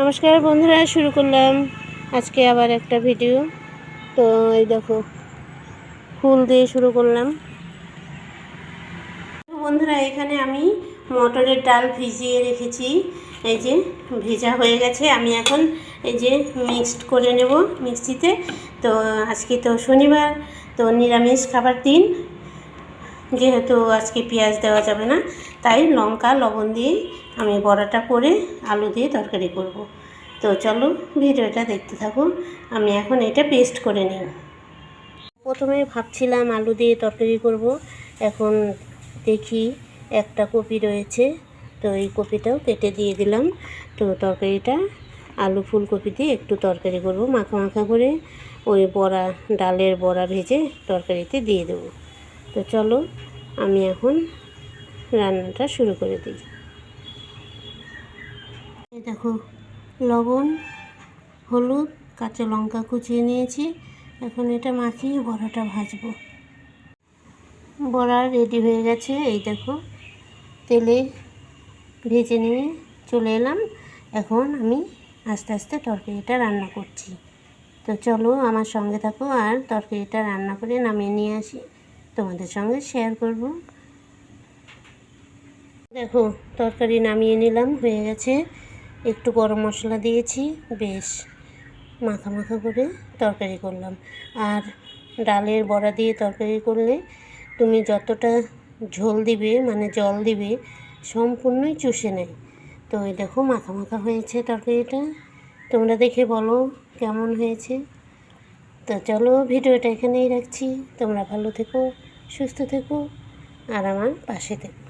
নমস্কার বন্ধুরা, শুরু করলাম আজকে আবার একটা ভিডিও। তো এই দেখো, ফুল দিয়ে শুরু করলাম। বন্ধুরা, এখানে আমি মটরের ডাল ভিজিয়ে রেখেছি। এই যে ভেজা হয়ে গেছে, আমি এখন এই যে মিক্সড করে নেব মিক্সিতে। তো আজকে তো শনিবার, তো নিরামিষ খাবার দিন, যেহেতু আজকে পেঁয়াজ দেওয়া যাবে না, তাই লঙ্কা লবণ দিয়ে আমি বড়াটা করে আলু দিয়ে তরকারি করব। তো চলো ভিডিওটা দেখতে থাকো। আমি এখন এটা পেস্ট করে নিই। প্রথমে ভাবছিলাম আলু দিয়ে তরকারি করব, এখন দেখি একটা কপি রয়েছে, তো এই কপিটাও কেটে দিয়ে দিলাম। তো তরকারিটা আলু ফুলকপি দিয়ে একটু তরকারি করব, মাখা মাখা করে ওই বড়া, ডালের বড়া ভেজে তরকারিতে দিয়ে দেবো। তো চলো আমি এখন রান্নাটা শুরু করে দিই। এই দেখো, লবণ, হলুদ, কাঁচা লঙ্কা কুচিয়ে নিয়েছি। এখন এটা মাখিয়ে বড়াটা ভাজবো। বড়া রেডি হয়ে গেছে, এই দেখো তেলে ভেজে নিয়ে চলে এলাম। এখন আমি আস্তে আস্তে তরকারিটা রান্না করছি। তো চলো আমার সঙ্গে থাকো, আর তরকারিটা রান্না করে নামিয়ে নিয়ে আসি, তোমাদের সঙ্গে শেয়ার করব। দেখো তরকারি নামিয়ে নিলাম, হয়ে গেছে। একটু গরম মশলা দিয়েছি, বেশ মাখা মাখা করে তরকারি করলাম। আর ডালের বড়া দিয়ে তরকারি করলে তুমি যতটা ঝোল দিবে, মানে জল দিবে, সম্পূর্ণই চুষে নেয়। তো এই দেখো মাখা মাখা হয়েছে তরকারিটা, তোমরা দেখে বলো কেমন হয়েছে। তো চলো ভিডিওটা এখানেই রাখছি। তোমরা ভালো থেকো, সুস্থ থেকো, আর আমার পাশে থেকো।